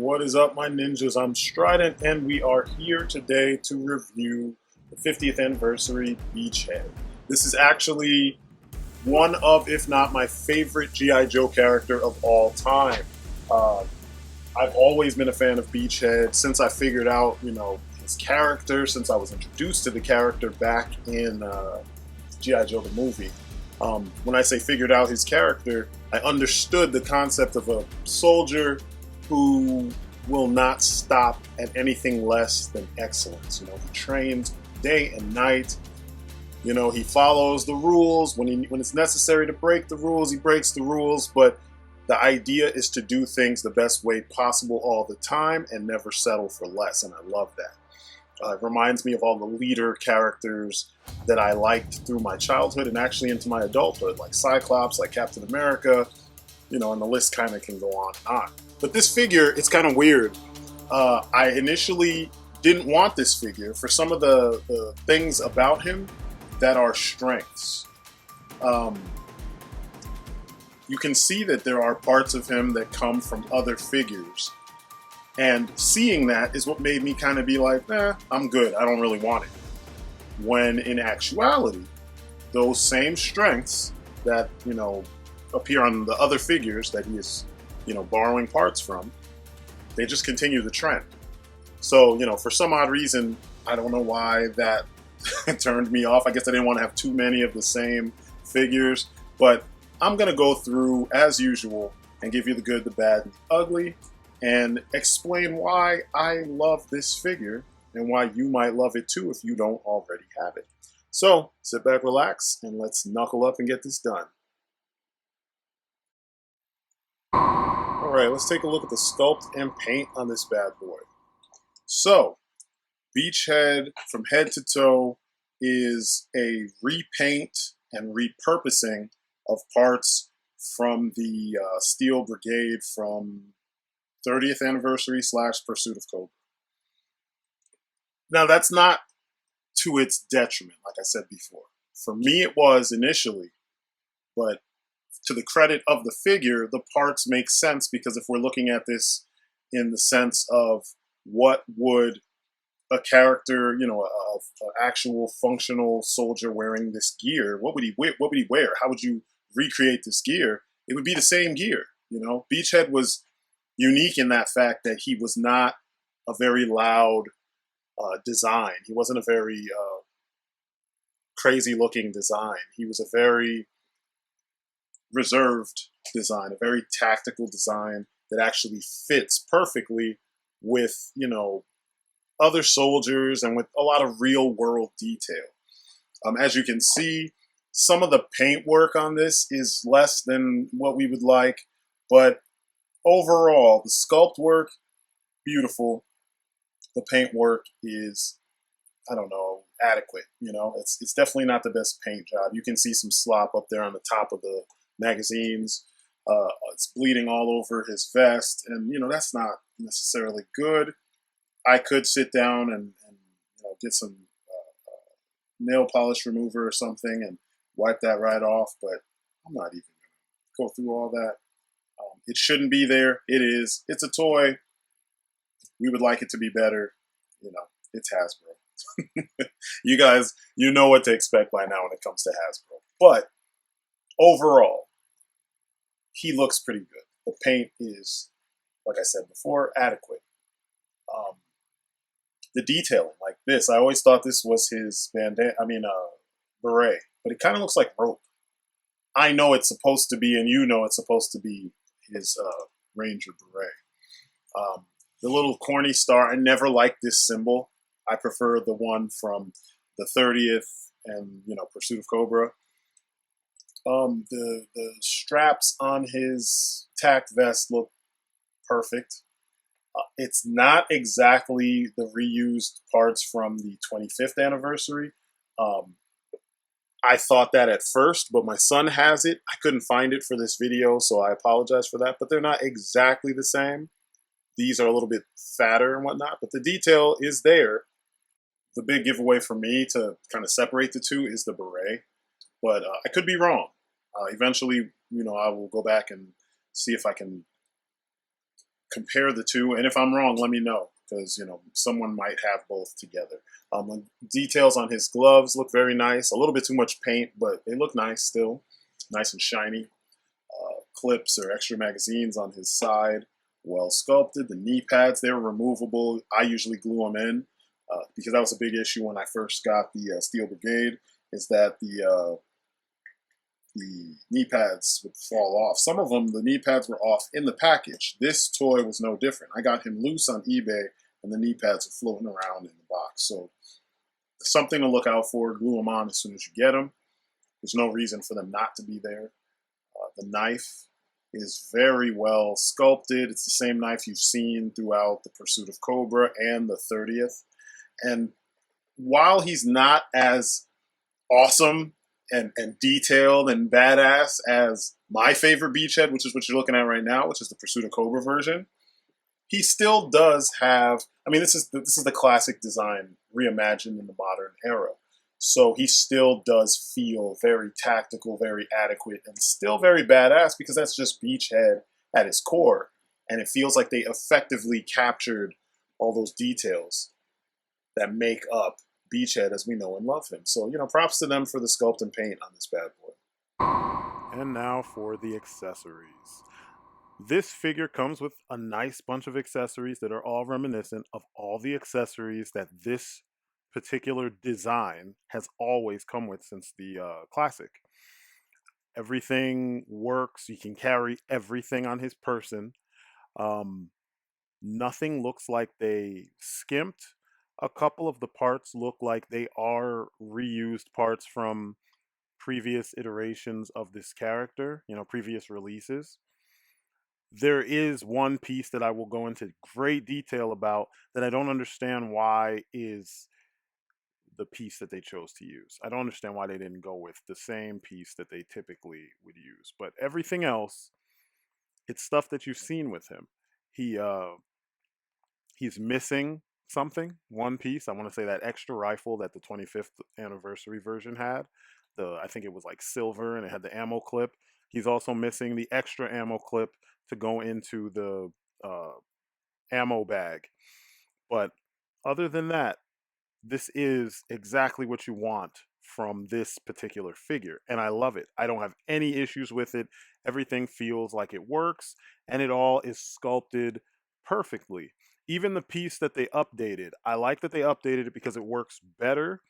What is up, my ninjas? I'm Strydent, and we are here today to review the 50th Anniversary Beachhead. This is actually one of, if not my favorite G.I. Joe character of all time. I've always been a fan of Beachhead since I figured out, his character, since I was introduced to the character back in G.I. Joe the movie. When I say figured out his character, I understood the concept of a soldier who will not stop at anything less than excellence. He trains day and night. He follows the rules. When it's necessary to break the rules, he breaks the rules. But the idea is to do things the best way possible all the time and never settle for less. And I love that. It reminds me of all the leader characters that I liked through my childhood and actually into my adulthood, like Cyclops, like Captain America, and the list kind of can go on and on. But this figure, it's kind of weird. I initially didn't want this figure for some of the things about him that are strengths. You can see that there are parts of him that come from other figures. And seeing that is what made me kind of be like, I'm good. I don't really want it. When in actuality, those same strengths that, appear on the other figures that he is, borrowing parts from, they just continue the trend. So, for some odd reason, I don't know why that turned me off. I guess I didn't want to have too many of the same figures. But I'm going to go through, as usual, and give you the good, the bad, and the ugly, and explain why I love this figure and why you might love it too if you don't already have it. So sit back, relax, and let's knuckle up and get this done. All right, let's take a look at the sculpt and paint on this bad boy. So, Beachhead from head to toe is a repaint and repurposing of parts from the Steel Brigade from 30th Anniversary / Pursuit of Cobra. Now, that's not to its detriment, like I said before. For me, it was initially, but to the credit of the figure, the parts make sense because if we're looking at this in the sense of what would a character, an actual functional soldier wearing this gear, what would he wear? How would you recreate this gear? It would be the same gear. Beachhead was unique in that fact that he was not a very loud design. He wasn't a very crazy looking design. He was a very reserved design, a very tactical design that actually fits perfectly with, other soldiers and with a lot of real world detail. As you can see, some of the paint work on this is less than what we would like, but overall, the sculpt work, beautiful. The paint work is, adequate. It's definitely not the best paint job. You can see some slop up there on the top of the magazines. It's bleeding all over his vest, and that's not necessarily good. I could sit down and get some nail polish remover or something and wipe that right off, but I'm not even going to go through all that. It shouldn't be there. It is. It's a toy. We would like it to be better. It's Hasbro. You guys, know what to expect by now when it comes to Hasbro. But overall, he looks pretty good. The paint is, like I said before, adequate. The detailing, like this, I always thought this was his beret, but it kind of looks like rope. I know it's supposed to be, and it's supposed to be his Ranger beret. The little corny star, I never liked this symbol. I prefer the one from the 30th and, Pursuit of Cobra. The straps on his tack vest look perfect. It's not exactly the reused parts from the 25th anniversary. I thought that at first, but my son has it. I couldn't find it for this video, so I apologize for that. But they're not exactly the same. These are a little bit fatter and whatnot, but the detail is there. The big giveaway for me to kind of separate the two is the beret, but I could be wrong. Eventually, I will go back and see if I can compare the two, and if I'm wrong, let me know, because someone might have both together. The details on his gloves look very nice. A little bit too much paint, but they look nice still, nice and shiny. Clips or extra magazines on his side, well sculpted. The knee pads, they're removable. I usually glue them in because that was a big issue when I first got the Steel Brigade, is that the knee pads would fall off. Some of them, the knee pads were off in the package. This toy was no different. I got him loose on eBay, and the knee pads are floating around in the box. So something to look out for. Glue them on as soon as you get them. There's no reason for them not to be there. The knife is very well sculpted. It's the same knife you've seen throughout the Pursuit of Cobra and the 30th. And while he's not as awesome and detailed and badass as my favorite Beachhead, which is what you're looking at right now, which is the Pursuit of Cobra version, he still does have, I mean, this is the classic design reimagined in the modern era. So he still does feel very tactical, very adequate, and still very badass, because that's just Beachhead at its core. And it feels like they effectively captured all those details that make up Beachhead as we know and love him. So, props to them for the sculpt and paint on this bad boy. And now for the accessories. This figure comes with a nice bunch of accessories that are all reminiscent of all the accessories that this particular design has always come with since the classic. Everything works. You can carry everything on his person. Um, Nothing looks like they skimped. A couple of the parts look like they are reused parts from previous iterations of this character, previous releases. There is one piece that I will go into great detail about that I don't understand why is the piece that they chose to use. I don't understand why they didn't go with the same piece that they typically would use. But everything else, it's stuff that you've seen with him. He he's missing something, one piece. I want to say that extra rifle that the 25th anniversary version had. I think it was like silver and it had the ammo clip. He's also missing the extra ammo clip to go into the ammo bag. But other than that, this is exactly what you want from this particular figure. And I love it. I don't have any issues with it. Everything feels like it works, and it all is sculpted perfectly. Even the piece that they updated, I like that they updated it because it works better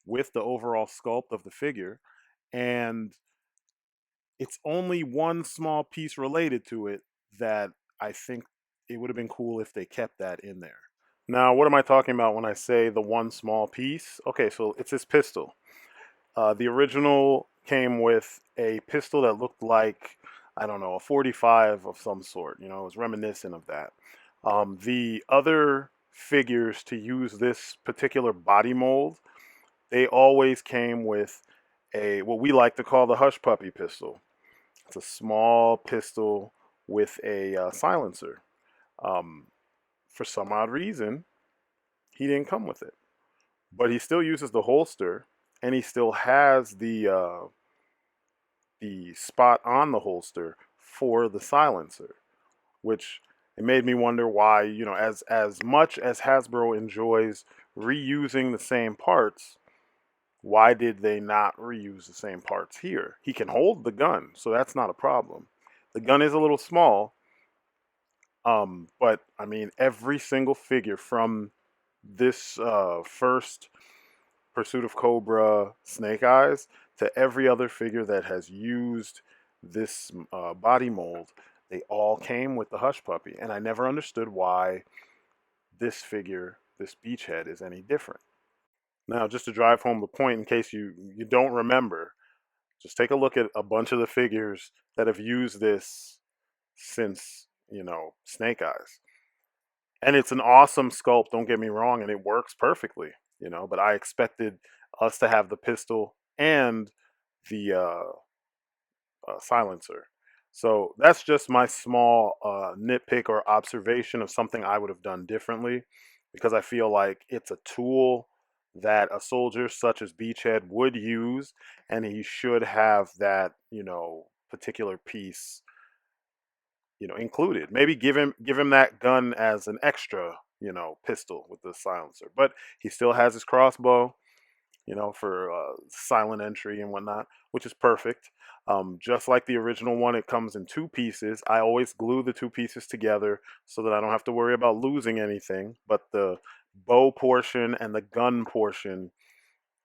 with the overall sculpt of the figure. And it's only one small piece related to it that I think it would have been cool if they kept that in there. Now, what am I talking about when I say the one small piece? Okay, so it's this pistol. The original came with a pistol that looked like, I don't know, a 45 of some sort. It was reminiscent of that. The other figures to use this particular body mold, they always came with what we like to call the hush puppy pistol. It's a small pistol with a silencer. Um, for some odd reason, he didn't come with it, but he still uses the holster, and he still has the spot on the holster for the silencer, which it made me wonder why, as much as Hasbro enjoys reusing the same parts, why did they not reuse the same parts here? He can hold the gun, so that's not a problem. The gun is a little small, but I mean, every single figure from this first Pursuit of Cobra Snake Eyes to every other figure that has used this body mold, they all came with the Hush Puppy. And I never understood why this figure, this Beachhead, is any different. Now, just to drive home the point, in case you don't remember, just take a look at a bunch of the figures that have used this since, Snake Eyes. And it's an awesome sculpt, don't get me wrong, and it works perfectly, but I expected us to have the pistol and the silencer. So that's just my small nitpick or observation of something I would have done differently, because I feel like it's a tool that a soldier such as Beachhead would use, and he should have that, particular piece included. Maybe give him that gun as an extra, pistol with the silencer. But he still has his crossbow, for silent entry and whatnot, which is perfect. Just like the original one, it comes in two pieces. I always glue the two pieces together so that I don't have to worry about losing anything. But the bow portion and the gun portion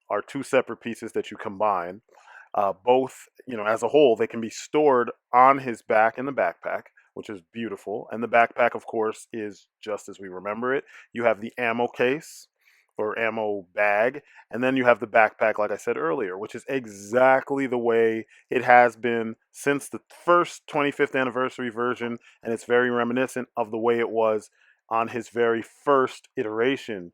are two separate pieces that you combine. Both, as a whole, they can be stored on his back in the backpack, which is beautiful. And the backpack, of course, is just as we remember it. You have the ammo case or ammo bag, and then you have the backpack, like I said earlier, which is exactly the way it has been since the first 25th anniversary version, and it's very reminiscent of the way it was on his very first iteration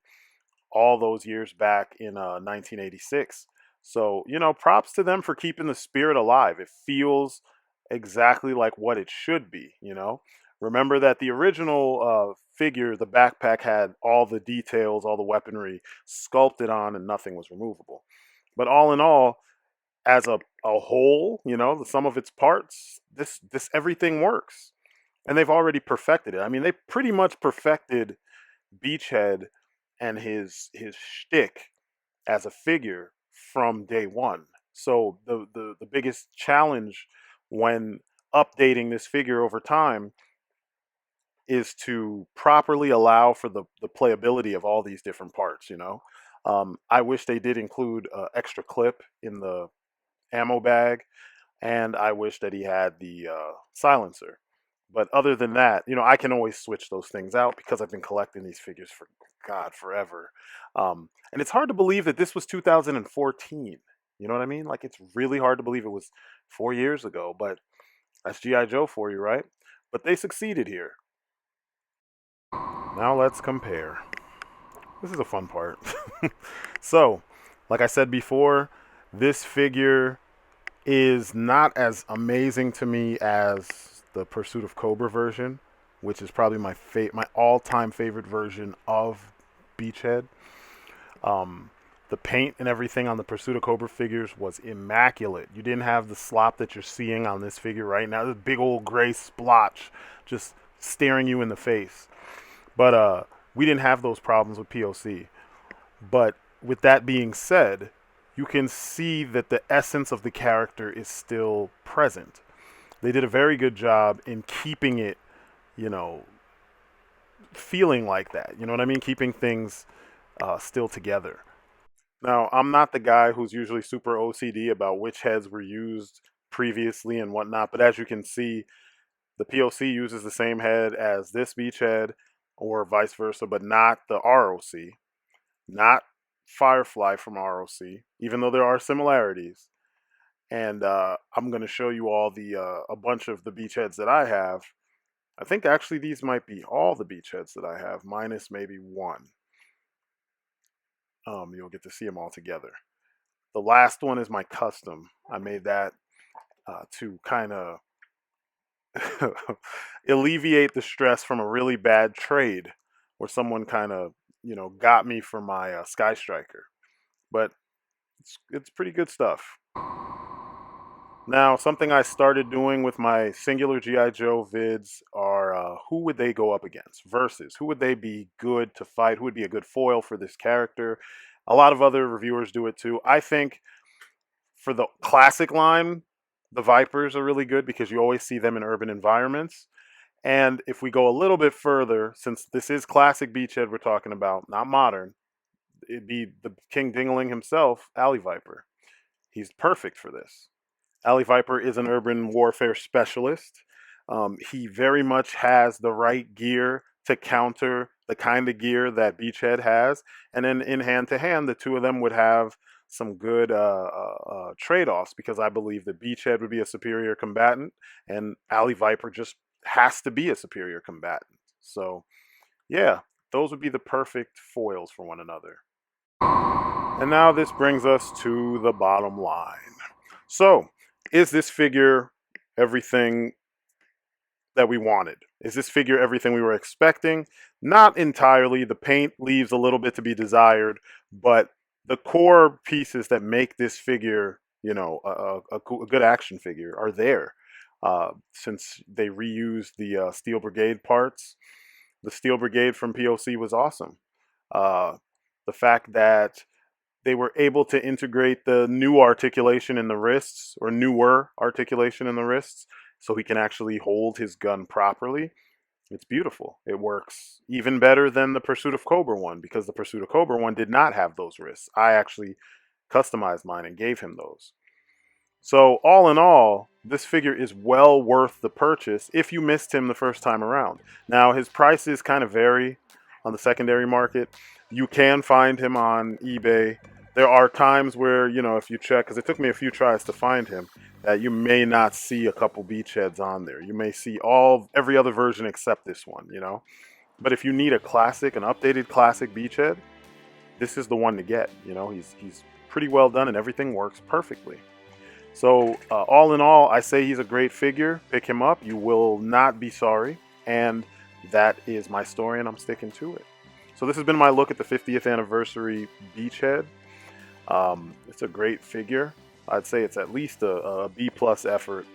all those years back in 1986. So, props to them for keeping the spirit alive. It feels exactly like what it should be. Remember that the original figure, the backpack, had all the details, all the weaponry sculpted on, and nothing was removable. But all in all, as a whole, the sum of its parts, this everything works. And they've already perfected it. I mean, they pretty much perfected Beachhead and his shtick as a figure from day one. So the biggest challenge when updating this figure over time is to properly allow for the playability of all these different parts. I wish they did include an extra clip in the ammo bag, and I wish that he had the silencer. But other than that, I can always switch those things out because I've been collecting these figures for God forever. And it's hard to believe that this was 2014. You know what I mean? Like, it's really hard to believe it was 4 years ago, but that's G.I. Joe for you, right? But they succeeded here. Now let's compare. This is a fun part. So, like I said before, this figure is not as amazing to me as the Pursuit of Cobra version, which is probably my all-time favorite version of Beachhead. The paint and everything on the Pursuit of Cobra figures was immaculate. You didn't have the slop that you're seeing on this figure right now. This big old gray splotch just staring you in the face. But we didn't have those problems with POC. But with that being said, you can see that the essence of the character is still present. They did a very good job in keeping it, you know, feeling like that. You know what I mean? Keeping things still together. Now, I'm not the guy who's usually super OCD about which heads were used previously and whatnot, but as you can see, the POC uses the same head as this Beachhead or vice versa, but not the ROC, not Firefly from ROC, even though there are similarities. And I'm going to show you all the a bunch of the Beachheads that I have. I think actually these might be all the Beachheads that I have, minus maybe one. You'll get to see them all together. The last one is my custom. I made that to kind of alleviate the stress from a really bad trade where someone kind of, got me for my Sky Striker. But it's pretty good stuff. Now, something I started doing with my singular G.I. Joe vids are who would they go up against? Versus. Who would they be good to fight? Who would be a good foil for this character? A lot of other reviewers do it too. I think for the classic line, the Vipers are really good because you always see them in urban environments. And if we go a little bit further, since this is classic Beachhead we're talking about, not modern, it'd be the King Dingling himself, Alley Viper. He's perfect for this. Alley Viper is an urban warfare specialist. He very much has the right gear to counter the kind of gear that Beachhead has. And then in hand to hand, the two of them would have some good trade offs because I believe that Beachhead would be a superior combatant and Alley Viper just has to be a superior combatant. So, yeah, those would be the perfect foils for one another. And now this brings us to the bottom line. So, is this figure everything that we wanted? Is this figure everything we were expecting? Not entirely. The paint leaves a little bit to be desired, but the core pieces that make this figure, a good action figure are there. since they reused the Steel Brigade parts. The Steel Brigade from POC was awesome. Uh, the fact that they were able to integrate the new articulation in the wrists, or newer articulation in the wrists, so he can actually hold his gun properly. It's beautiful. It works even better than the Pursuit of Cobra one, because the Pursuit of Cobra one did not have those wrists. I actually customized mine and gave him those. So, all in all, this figure is well worth the purchase if you missed him the first time around. Now, his prices kind of vary on the secondary market. You can find him on eBay. There are times where, if you check, because it took me a few tries to find him, that you may not see a couple beachheads on there. You may see every other version except this one. But if you need a classic, an updated classic beachhead, this is the one to get. He's pretty well done and everything works perfectly. So, all in all, I say he's a great figure. Pick him up. You will not be sorry. And that is my story, and I'm sticking to it. So, this has been my look at the 50th Anniversary Beachhead. It's a great figure. I'd say it's at least a B-plus effort.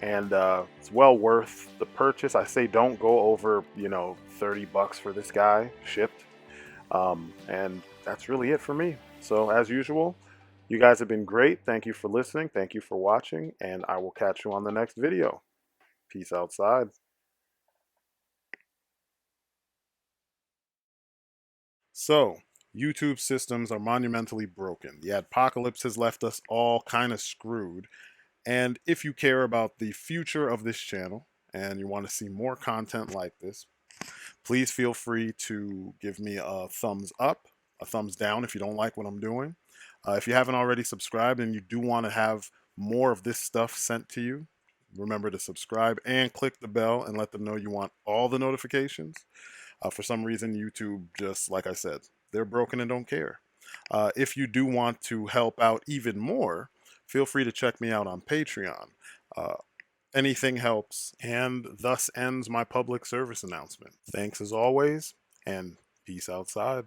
And it's well worth the purchase. I say don't go over, $30 for this guy shipped. And that's really it for me. So, as usual, you guys have been great. Thank you for listening. Thank you for watching. And I will catch you on the next video. Peace outside. So, YouTube systems are monumentally broken. The apocalypse has left us all kind of screwed. And if you care about the future of this channel and you want to see more content like this, please feel free to give me a thumbs up, a thumbs down if you don't like what I'm doing. If you haven't already subscribed and you do want to have more of this stuff sent to you, remember to subscribe and click the bell and let them know you want all the notifications. For some reason, YouTube, just like I said, they're broken and don't care. If you do want to help out even more, feel free to check me out on Patreon. Anything helps, and thus ends my public service announcement. Thanks as always, and peace outside.